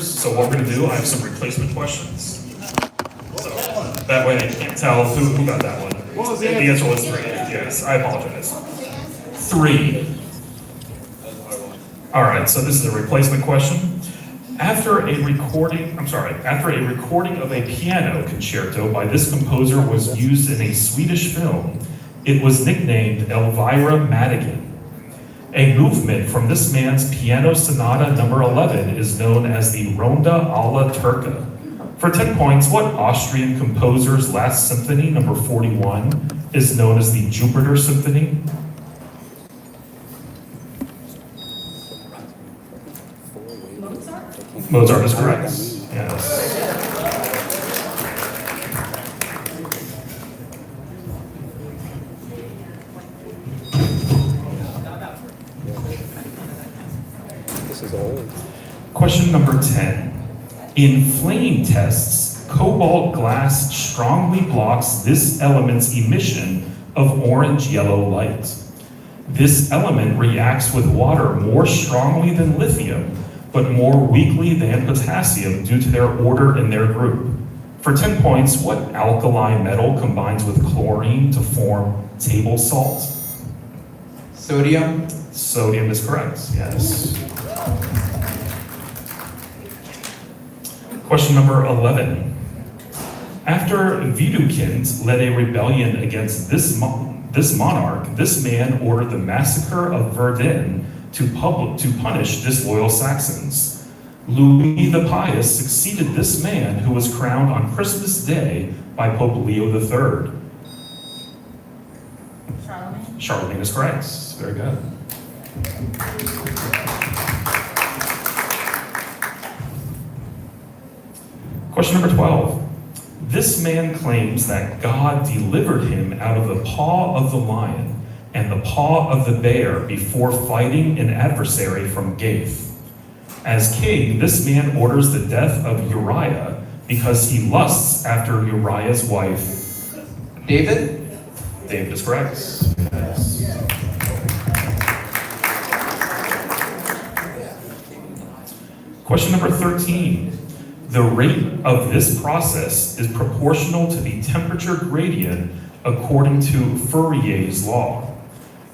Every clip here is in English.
So what we're going to do, I have some replacement questions. So that way I can't tell who got that one. What was The the answer was 3. Yes, I apologize. 3. All right, so this is a replacement question. After a recording of a piano concerto by this composer was used in a Swedish film, it was nicknamed Elvira Madigan. A movement from this man's piano sonata number 11 is known as the Ronda alla Turca. For 10 points, what Austrian composer's last symphony, number 41, is known as the Jupiter Symphony? Mozart is correct. Yes. This is old. Question number 10. In flame tests, cobalt glass strongly blocks this element's emission of orange-yellow light. This element reacts with water more strongly than lithium, but more weakly than potassium due to their order in their group. For 10 points, what alkali metal combines with chlorine to form table salt? Sodium. Sodium is correct, yes. Question number 11. After Widukind led a rebellion against this monarch, this man ordered the massacre of Verdun to punish disloyal Saxons. Louis the Pious succeeded this man, who was crowned on Christmas Day by Pope Leo III. Charlemagne. Charlemagne is correct. Very good. Question number 12. This man claims that God delivered him out of the paw of the lion and the paw of the bear before fighting an adversary from Gath. As king, this man orders the death of Uriah because he lusts after Uriah's wife. David. David is correct. Yes. Question number 13. The rate of this process is proportional to the temperature gradient according to Fourier's law.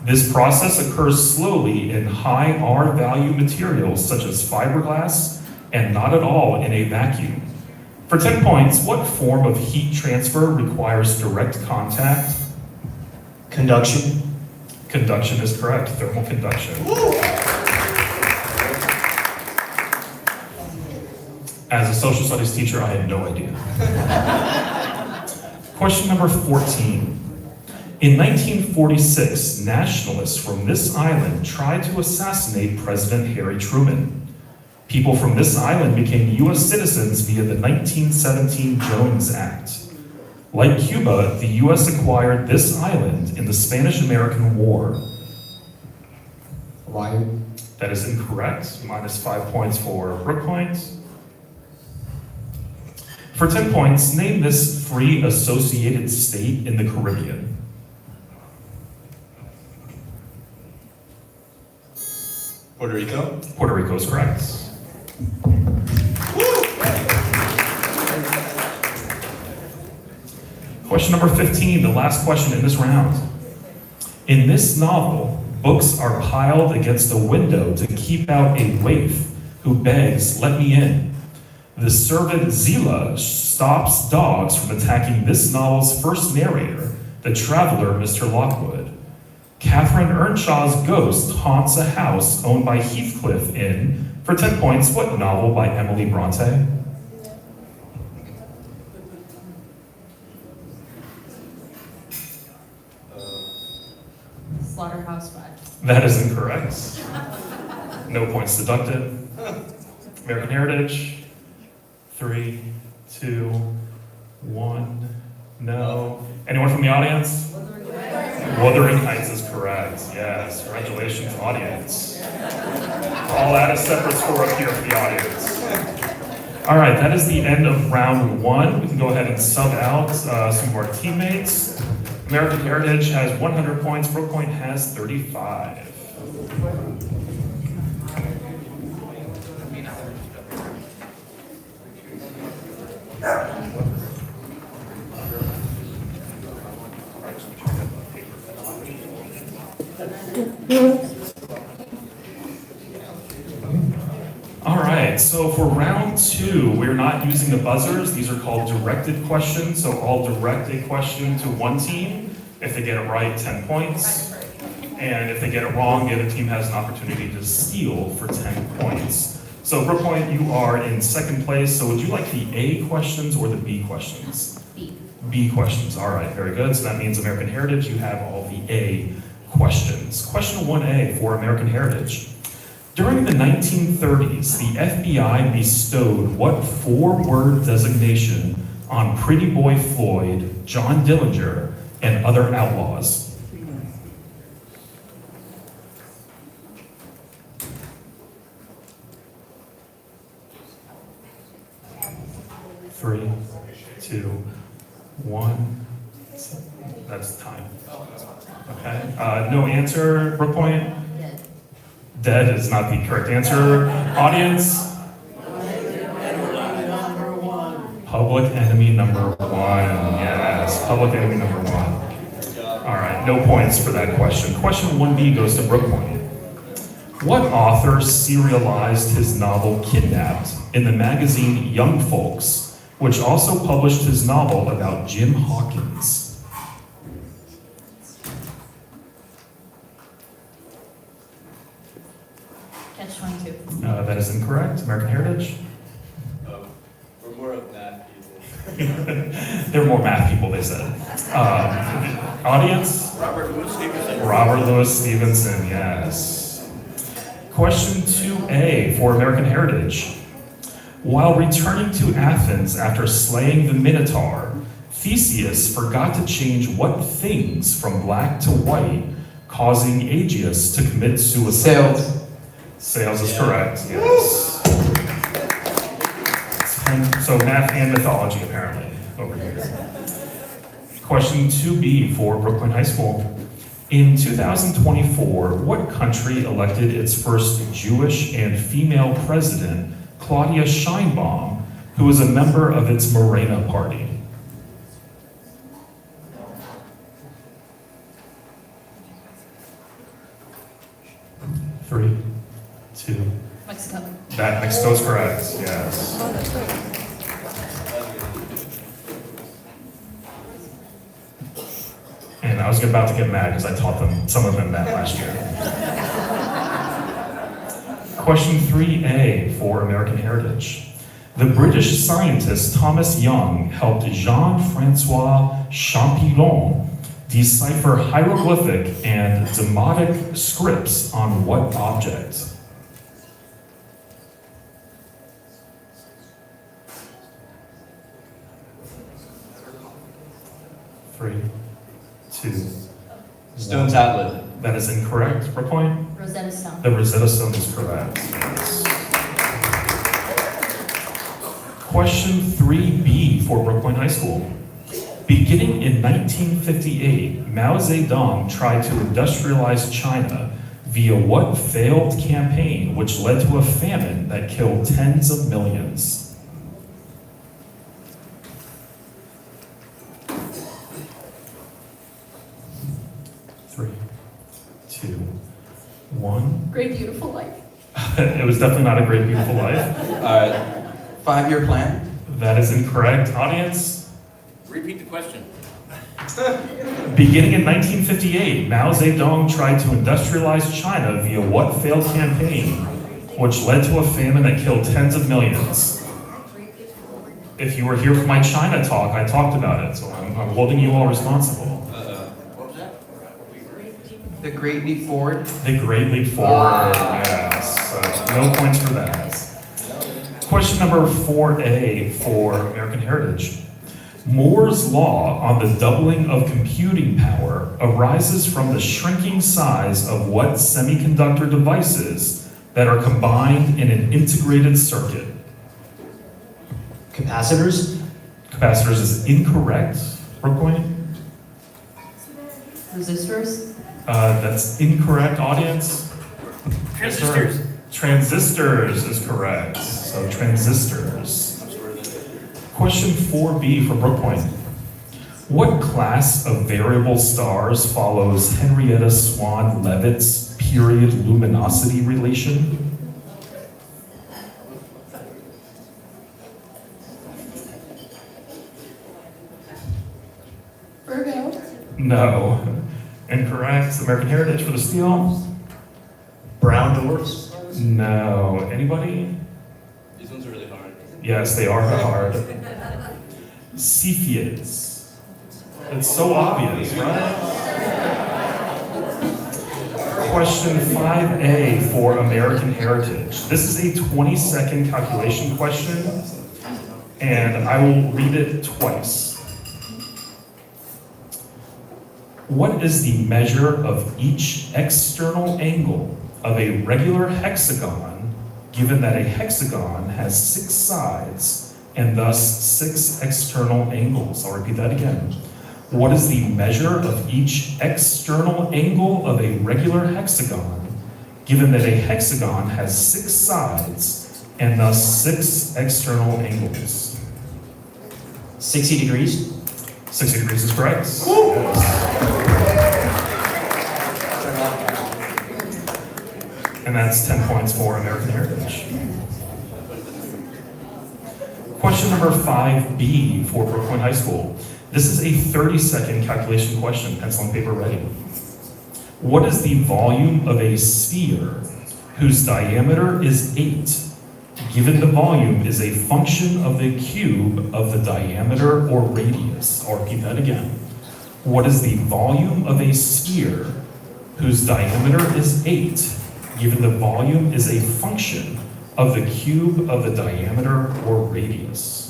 This process occurs slowly in high R value materials such as fiberglass and not at all in a vacuum. For 10 points, what form of heat transfer requires direct contact? Conduction. Conduction is correct, thermal conduction. As a social studies teacher, I had no idea. Question number 14. In 1946, nationalists from this island tried to assassinate President Harry Truman. People from this island became U.S. citizens via the 1917 Jones Act. Like Cuba, the U.S. acquired this island in the Spanish-American War. Hawaii. That is incorrect. Minus 5 points for Brookpoint. For 10 points, name this free associated state in the Caribbean. Puerto Rico. Puerto Rico is correct. Question number 15, the last question in this round. In this novel, books are piled against the window to keep out a waif who begs, "Let me in." The servant Zila stops dogs from attacking this novel's first narrator, the traveler Mr. Lockwood. Catherine Earnshaw's ghost haunts a house owned by Heathcliff in, for 10 points, what novel by Emily Bronte? Slaughterhouse-Five. That is incorrect. No points deducted. American Heritage. 3, 2, 1. No. Anyone from the audience? Wuthering Heights is correct. Yes. Congratulations, audience. I'll add a separate score up here for the audience. All right, that is the end of round 1. We can go ahead and sub out some of our teammates. American Heritage has 100 points. Brookpoint has 35. right, so for round 2, we're not using the buzzers. These are called directed questions. So I'll direct a question to one team. If they get it right, 10 points. And if they get it wrong, the other team has an opportunity to steal for 10 points. So Brooke Point, you are in second place. So would you like the A questions or the B questions? B. B questions. All right, very good. So that means American Heritage, you have all the A questions. Question 1A for American Heritage. During the 1930s, the FBI bestowed what 4-word designation on Pretty Boy Floyd, John Dillinger, and other outlaws? 3, 2, 1. That's time. Okay. No answer, Brooke Point? Dead. Dead is not the correct answer. Audience? Public enemy number 1. Yes, public enemy number 1. All right, no points for that question. Question 1B goes to Brooke Point. What author serialized his novel Kidnapped in the magazine Young Folks, which also published his novel about Jim Hawkins? Catch 22. That is incorrect. American Heritage? We're more of math people. There are more math people, they said. Audience? Robert Louis Stevenson. Robert Louis Stevenson, yes. Question 2A for American Heritage. While returning to Athens after slaying the Minotaur, Theseus forgot to change what things from black to white, causing Aegeus to commit suicide? Sales is correct, yes. So math and mythology, apparently, over here. Question 2B for Brooklyn High School. In 2024, what country elected its first Jewish and female president, Claudia Sheinbaum, who was a member of its Morena party? Three, 2. Mexico. That Mexico's correct, yes. And I was about to get mad because I taught them, some of them that last year. Question 3A for American Heritage. The British scientist Thomas Young helped Jean-Francois Champollion decipher hieroglyphic and demotic scripts on what object? 3, 2. Stone 1. tablet. That is incorrect. Brooke Point? Rosetta Stone. The Rosetta Stone is correct. Yes. Question 3B for Brooke Point High School. Beginning in 1958, Mao Zedong tried to industrialize China via what failed campaign which led to a famine that killed tens of millions? 3, 2, 1. Great Beautiful Life. It was definitely not a great, beautiful life. 5-year plan. That is incorrect. Audience? Repeat the question. Beginning in 1958, Mao Zedong tried to industrialize China via what failed campaign, which led to a famine that killed tens of millions? If you were here for my China talk, I talked about it, so I'm holding you all responsible. What was that? The Great Leap Forward. The Great Leap Forward, yes. So no points for that. Question number 4A for American Heritage. Moore's law on the doubling of computing power arises from the shrinking size of what semiconductor devices that are combined in an integrated circuit? Capacitors. Capacitors is incorrect. Brooke Point? Resistors. That's incorrect, audience. Transistors. Transistors is correct. So transistors. Question 4B for Brooke Point. What class of variable stars follows Henrietta Swan Leavitt's period luminosity relation? No. Incorrect. American Heritage for the steal? Brown doors? No. Anybody? These ones are really hard. Yes, they are hard. Cephids. It's so obvious, right? Question 5A for American Heritage. This is a 20-second calculation question, and I will read it twice. What is the measure of each external angle of a regular hexagon, given that a hexagon has 6 sides and thus 6 external angles? I'll repeat that again. What is the measure of each external angle of a regular hexagon, given that a hexagon has 6 sides and thus 6 external angles? 60 degrees? 60 degrees is correct. Yes. And that's 10 points for American Heritage. Question number 5B for Brooklyn High School. This is a 30-second calculation question, pencil and paper ready. What is the volume of a sphere whose diameter is 8, given the volume is a function of the cube of the diameter or radius? I'll repeat that again. What is the volume of a sphere whose diameter is 8, given the volume is a function of the cube of the diameter or radius?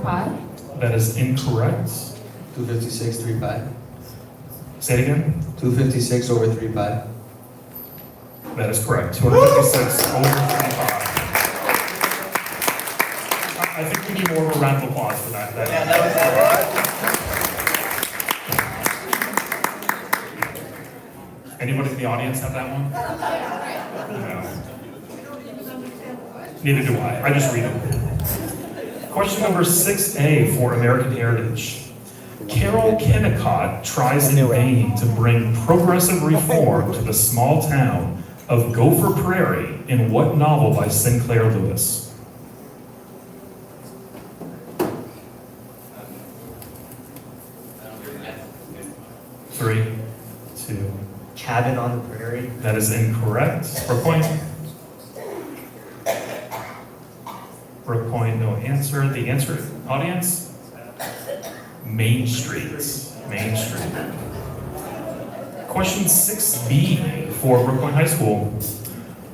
Pi. That is incorrect. 256, 3 pi. Say it again. 256 over 3 pi. That is correct. 256 over 35. I think we need more of a round of applause for that. Anybody in the audience have that one? No. Neither do I. I just read them. Question number 6A for American Heritage. Carol Kennicott tries in vain to bring progressive reform to the small town of Gopher Prairie in what novel by Sinclair Lewis? Three, two. Cabin on the Prairie? That is incorrect. For a point. For a point, no answer. The answer, audience? Main Street. Main Street. Question 6B for Brooklyn High School.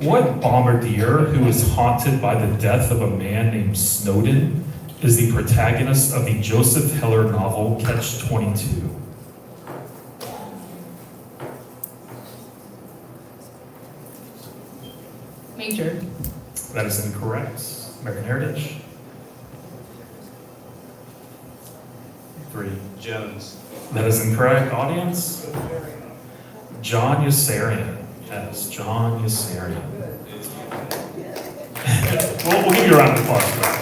What bombardier who is haunted by the death of a man named Snowden is the protagonist of the Joseph Heller novel Catch-22? Major. That is incorrect. American Heritage. 3. Jones. That is incorrect. Audience? John Yossarian. Yes, John Yossarian. We'll give you a round of applause for that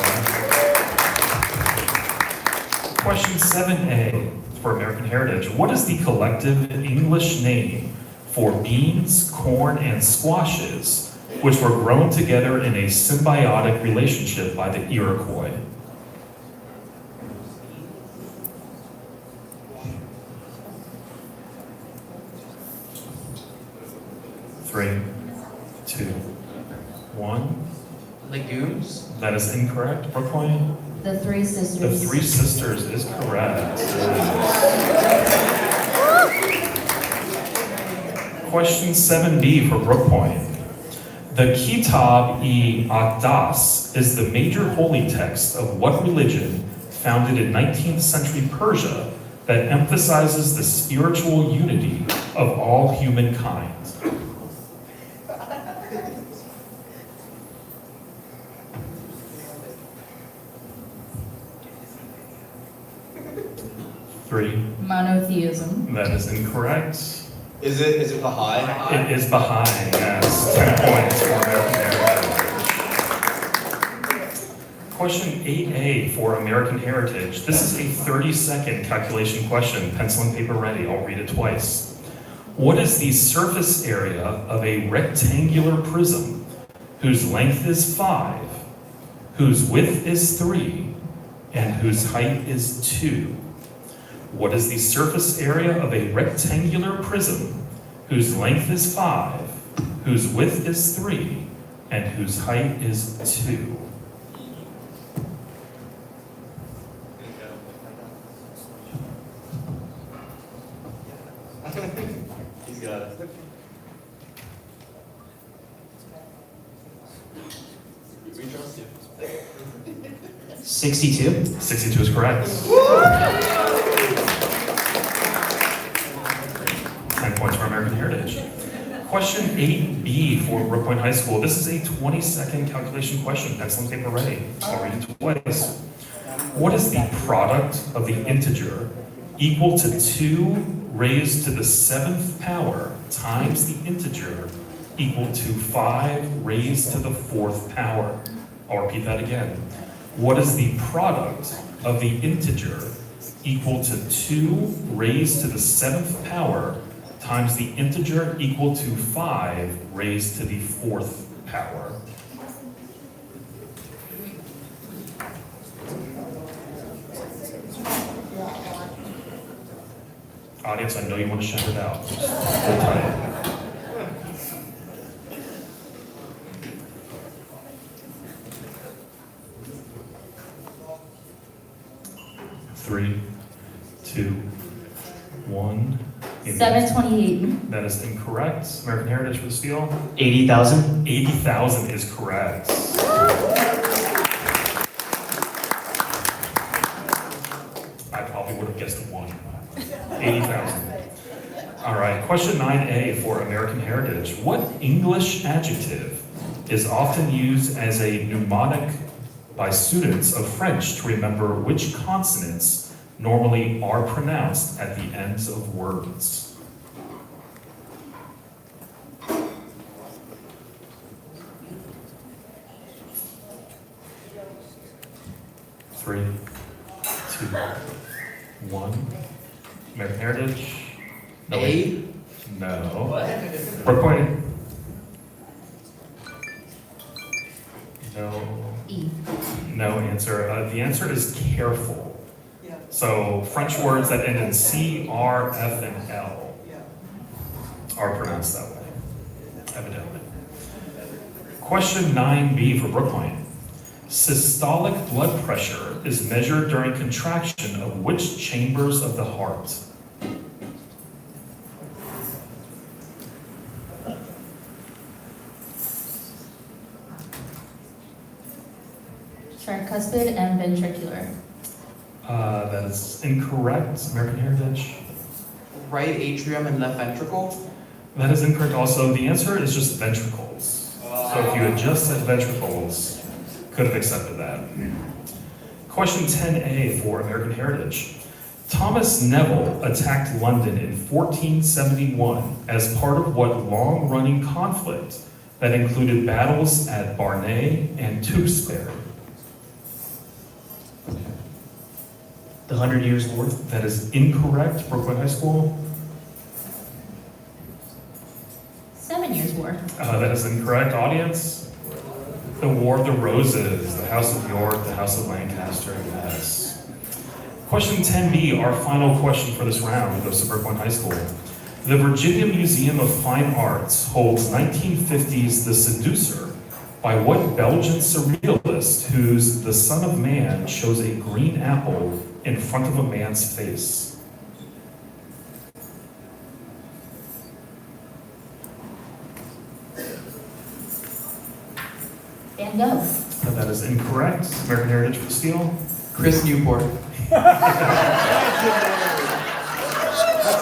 one. Question 7A for American Heritage. What is the collective English name for beans, corn, and squashes which were grown together in a symbiotic relationship by the Iroquois? Three, two, one. Legumes? That is incorrect. Brookline? The Three The Sisters. Three Sisters is correct. Question 7B for Brookpoint. The Kitab-i-Aqdas is the major holy text of what religion founded in 19th century Persia that emphasizes the spiritual unity of all humankind? Three. Monotheism. That is incorrect. Is it Baha'i? It is Baha'i, yes. 10 points for American Heritage. Question 8A for American Heritage. This is a 30-second calculation question. Pencil and paper ready. I'll read it twice. What is the surface area of a rectangular prism whose length is 5, whose width is 3, and whose height is 2? What is the surface area of a rectangular prism whose length is 5, whose width is 3, and whose height is 2? He's got it. We trust you. 62? 62 is correct. 10 points for American Heritage. Question 8B for Brook Point High School. This is a 20-second calculation question. Pencil and paper ready. I'll read it twice. What is the product of the integer equal to 2 raised to the 7th power times the integer equal to 5 raised to the 4th power? I'll repeat that again. What is the product of the integer equal to 2 raised to the 7th power times the integer equal to 5 raised to the 4th power? Audience, I know you want to shout it out. Hold tight. 3, 2, 1. 728. That is incorrect. American Heritage for the steal. 80,000? 80,000 is correct. I probably would have guessed 1. 80,000. All right, question 9A for American Heritage. What English adjective is often used as a mnemonic by students of French to remember which consonants normally are pronounced at the ends of words? Three, 2, 1. American Heritage? No. A? No. Brook Point? No. E. No answer. The answer is careful. So French words that end in C, R, F, and L are pronounced that way, evidently. Question 9B for Brookline. Systolic blood pressure is measured during contraction of which chambers of the heart? Tricuspid and ventricular. That is incorrect. American Heritage. Right atrium and left ventricle? That is incorrect also. The answer is just ventricles. So if you had just said ventricles, could have accepted that. Question 10A for American Heritage. Thomas Neville attacked London in 1471 as part of what long-running conflict that included battles at Barnet and Tewkesbury? The 100 Years' War? That is incorrect. Brooklyn High School. 7 Years' War. That is incorrect. Audience. The War of the Roses, the House of York, the House of Lancaster, yes. Question 10B, our final question for this round, goes to Brooklyn High School. The Virginia Museum of Fine Arts holds 1950's The Seducer by what Belgian surrealist whose The Son of Man shows a green apple in front of a man's face? Van Gogh. That is incorrect. American Heritage for Steel. Chris Newport. That's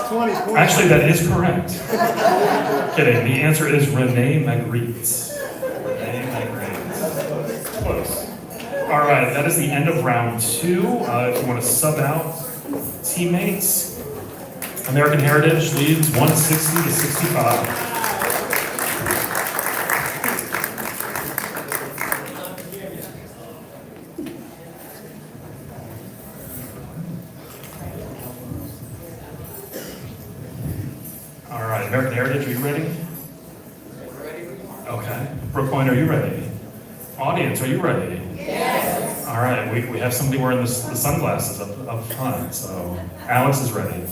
20 points. Actually, that is correct. Kidding. The answer is René Magritte. René Magritte. Close. All right, that is the end of round 2. If you want to sub out teammates, American Heritage leads 160 to 65. All right, American Heritage, are you ready? Okay. Brookline, are you ready? Audience, are you ready? Yes. All right, we have somebody wearing the sunglasses up front, so Alex is ready.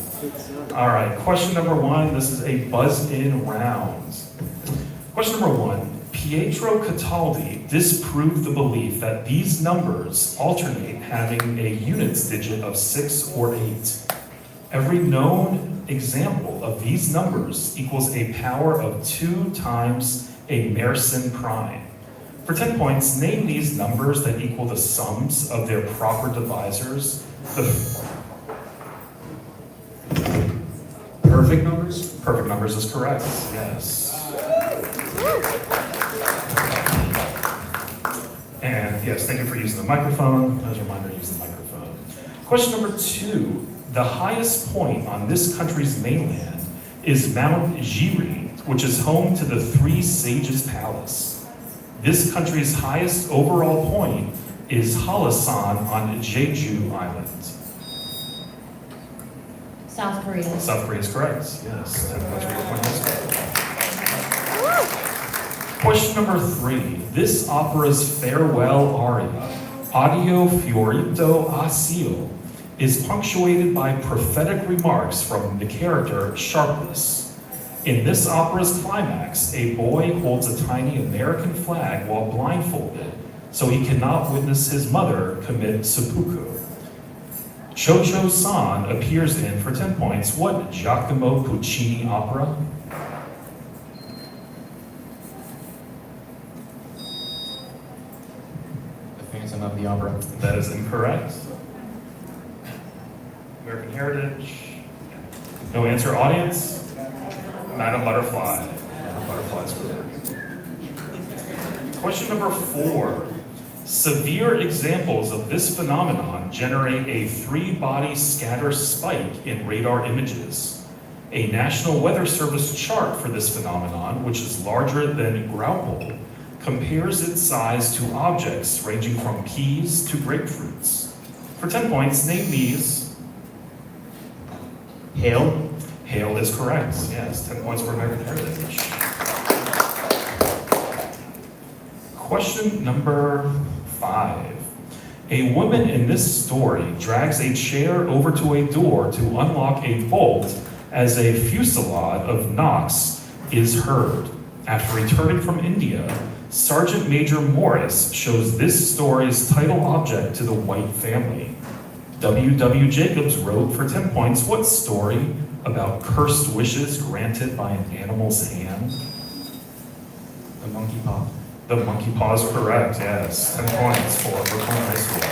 All right, question number one. This is a buzz-in round. Question number one. Pietro Cataldi disproved the belief that these numbers alternate having a units digit of 6 or 8. Every known example of these numbers equals a power of 2 times a Mersenne prime. For 10 points, name these numbers that equal the sums of their proper divisors. Perfect numbers? Perfect numbers is correct, yes. And yes, thank you for using the microphone. As a reminder, use the microphone. Question number 2. The highest point on this country's mainland is Mount Jiri, which is home to the Three Sages Palace. This country's highest overall point is Halasan on Jeju Island. South Korea. South Korea is correct, yes. 10 points for your point. Question number 3. This opera's farewell aria, Addio Fiorito Asio, is punctuated by prophetic remarks from the character Sharpless. In this opera's climax, a boy holds a tiny American flag while blindfolded, so he cannot witness his mother commit seppuku. Cho-Cho-San appears in, for 10 points, what Giacomo Puccini opera? The Phantom of the Opera. That is incorrect. American Heritage. No answer, audience. Madam Butterfly. Madam Butterfly's correct. Question number 4. Severe examples of this phenomenon generate a 3-body scatter spike in radar images. A National Weather Service chart for this phenomenon, which is larger than Graupel, compares its size to objects ranging from peas to grapefruits. For 10 points, name these. Hail? Hail is correct, yes. 10 points for American Heritage. Question number 5. A woman in this story drags a chair over to a door to unlock a bolt as a fusillade of knocks is heard. After returning from India, Sergeant Major Morris shows this story's title object to the White family. W.W. Jacobs wrote, for 10 points, what story about cursed wishes granted by an animal's hand? The Monkey Paw. The monkey paw is correct, yes. 10 points for Brooklyn High School.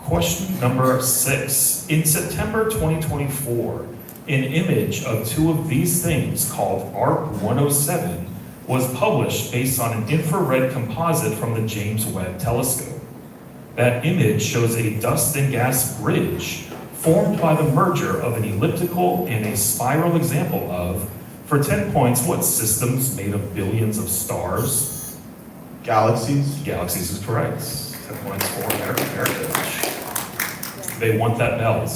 Question number 6. In September 2024, an image of 2 of these things called ARP 107 was published based on an infrared composite from the James Webb Telescope. That image shows a dust and gas bridge formed by the merger of an elliptical and a spiral example of, for 10 points, what system's made of billions of stars? Galaxies. Galaxies is correct. 10 points for American Heritage. They want that belt.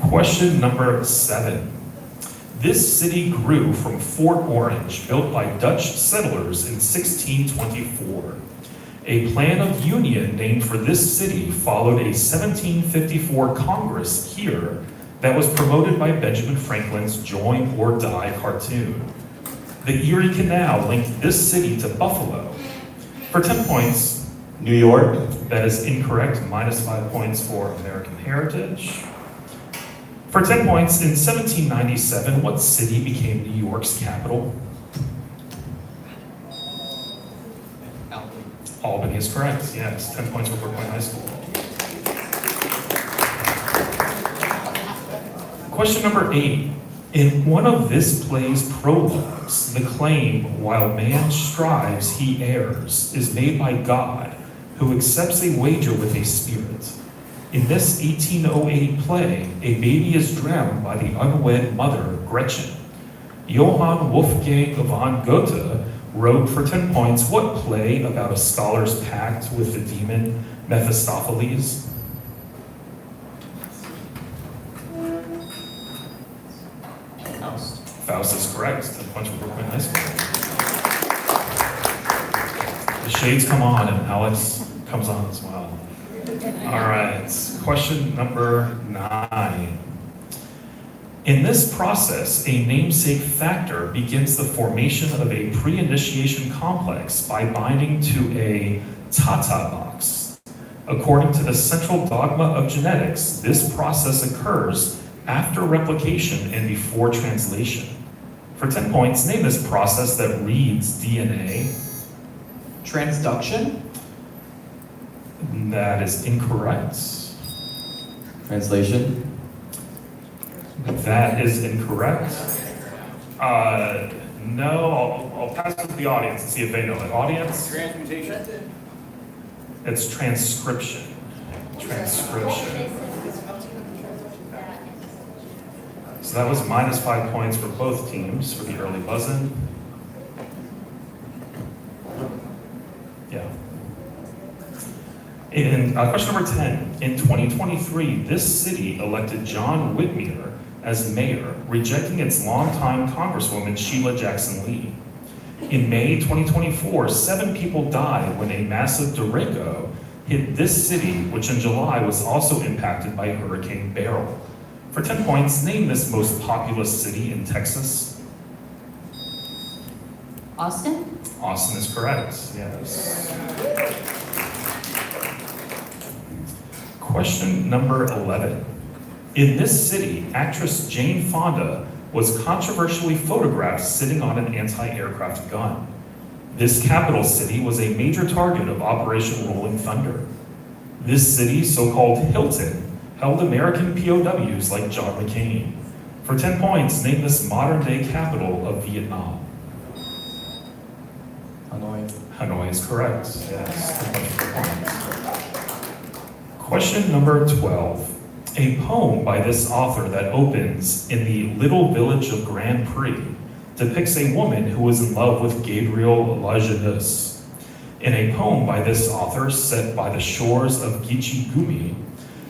Question number 7. This city grew from Fort Orange, built by Dutch settlers in 1624. A plan of union named for this city followed a 1754 Congress here that was promoted by Benjamin Franklin's Join or Die cartoon. The Erie Canal linked this city to Buffalo. For 10 points, New York. that is incorrect, minus 5 points for American Heritage. For 10 points, in 1797, what city became New York's capital? Albany is correct, yes. 10 points for Brooklyn High School. Question number 8. In one of this play's prologues, the claim, while man strives, he errs, is made by God, who accepts a wager with a spirit. In this 1808 play, a baby is drowned by the unwed mother, Gretchen. Johann Wolfgang von Goethe wrote, for 10 points, what play about a scholar's pact with the demon Mephistopheles? correct. 10 points for Brooklyn High School. The shades come on and Alex comes on as well. All right, question number 9. In this process, a namesake factor begins the formation of a pre-initiation complex by binding to a Tata box. According to the central dogma of genetics, this process occurs after replication and before translation. For 10 points, name this process that reads DNA. Transduction? That is incorrect. Translation? That is incorrect. No, I'll pass it to the audience and see if they know it. Audience? Transmutation. It's transcription. Transcription. So that was minus 5 points for both teams for the early buzz-in. Yeah. In question number 10, in 2023, this city elected John Whitmer as mayor, rejecting its longtime Congresswoman Sheila Jackson Lee. In May 2024, 7 people died when a massive derecho hit this city, which in July was also impacted by Hurricane Beryl. For 10 points, name this most populous city in Texas. Austin? Austin is correct, yes. Question number 11. In this city, actress Jane Fonda was controversially photographed sitting on an anti-aircraft gun. This capital city was a major target of Operation Rolling Thunder. This city, so-called Hilton, held American POWs like John McCain. For 10 points, name this modern-day capital of Vietnam. Hanoi. Hanoi is correct, yes. 10 points. Question number 12. A poem by this author that opens in the little village of Grand Prix depicts a woman who was in love with Gabriel Lajeunesse. In a poem by this author set by the shores of Gitche-Gumee,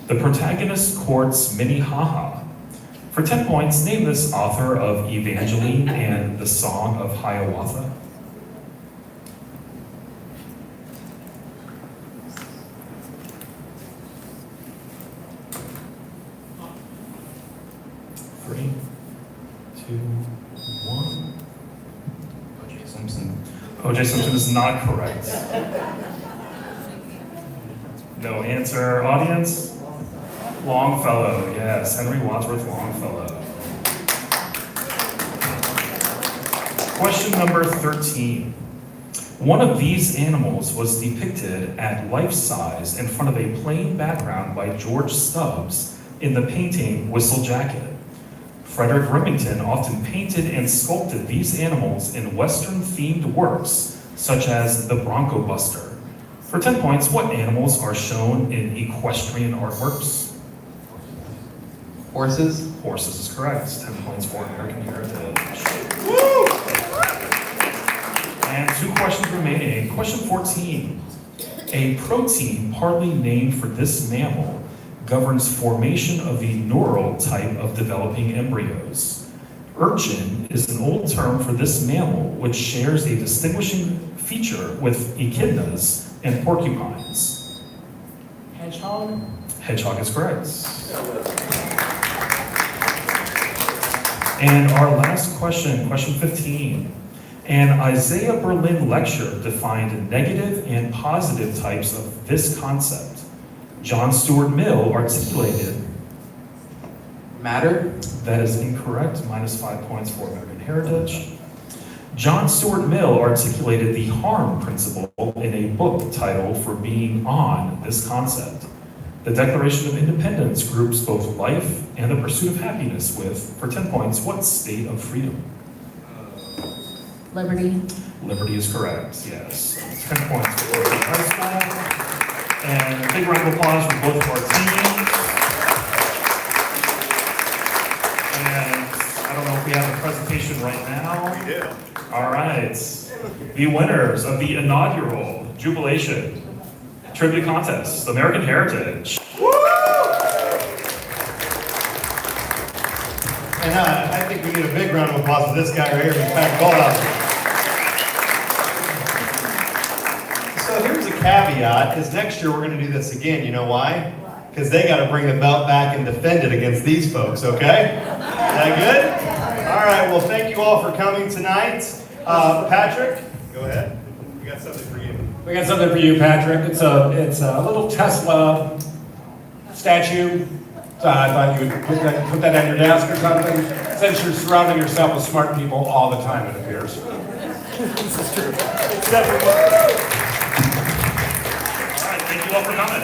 the protagonist courts Minnehaha. For 10 points, name this author of Evangeline and the Song of Hiawatha. Three, two, one. O.J. Simpson. O.J. Simpson is not correct. No answer. Audience? Longfellow, yes. Henry Wadsworth Longfellow. Question number 13. One of these animals was depicted at life size in front of a plain background by George Stubbs in the painting Whistle Jacket. Frederick Remington often painted and sculpted these animals in Western-themed works, such as the Bronco Buster. For 10 points, what animals are shown in equestrian artworks? Horses? Horses is correct. 10 points for American Heritage. And 2 questions remaining. Question 14. A protein partly named for this mammal governs formation of the neural type of developing embryos. Urchin is an old term for this mammal, which shares a distinguishing feature with echidnas and porcupines. Hedgehog? Hedgehog is correct. And our last question, question 15. An Isaiah Berlin lecture defined negative and positive types of this concept. John Stuart Mill articulated. Matter? That is incorrect, minus 5 points for American Heritage. John Stuart Mill articulated the harm principle in a book titled For Being On This Concept. The Declaration of Independence groups both life and the pursuit of happiness with, for 10 points, what state of freedom? Liberty? Liberty is correct, yes. 10 points for Brooklyn High School. And a big round of applause for both of our teams. And I don't know if we have a presentation right now. We do. All right. The winners of the inaugural Jubilation Trivia Contest, American Heritage. And I think we need a big round of applause for this guy right here. He's back ball out there. So here's a caveat, because next year we're going to do this again. You know why? Because they got to bring the belt back and defend it against these folks, okay? Is that good? All right, well, thank you all for coming tonight. Patrick, go ahead. We got something for you. We got something for you, Patrick. It's a little Tesla statue. So I thought you would put that on your desk or something, since you're surrounding yourself with smart people all the time, it appears. This is true. All right, thank you all for coming.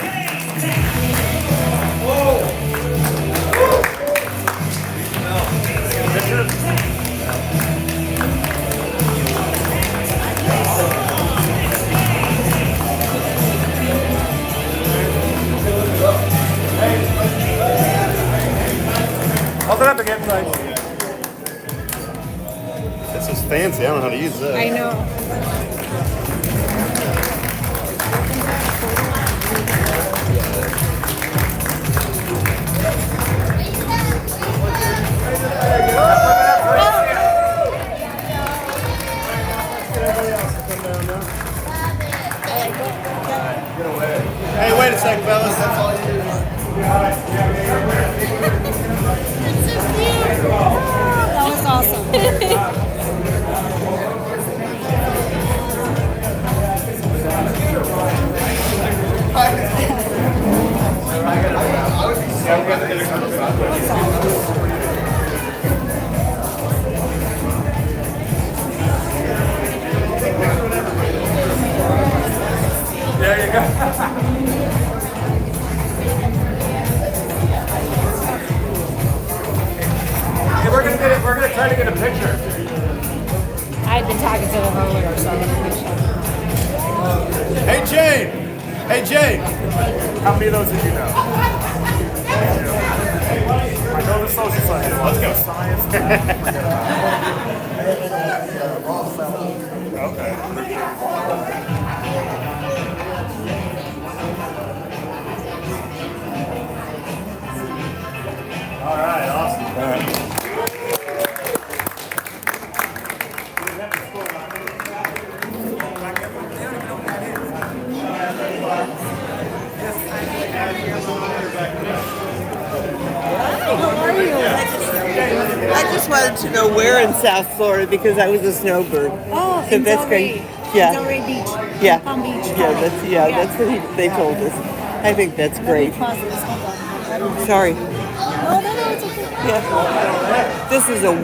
Hold it up again, please. This is fancy. I don't know how to use this. I know. Hey, wait a second, fellas. That's all you do. That was awesome. There you go. Hey, we're gonna try to get a picture. I had been talking to them earlier, so I'm going to Hey, Jane. Hey, Jane. How many of those did you know? I know the social science. Let's go. Science. Okay. All right, awesome. All right. I just wanted to know where in South Florida because I was a snowbird. Oh, So in that's Delray. great. Yeah. Delray Beach. Yeah. Palm Beach. That's what they told us. I think that's great. Pause this. Hold on. Sorry. No, it's okay. Yeah. This is a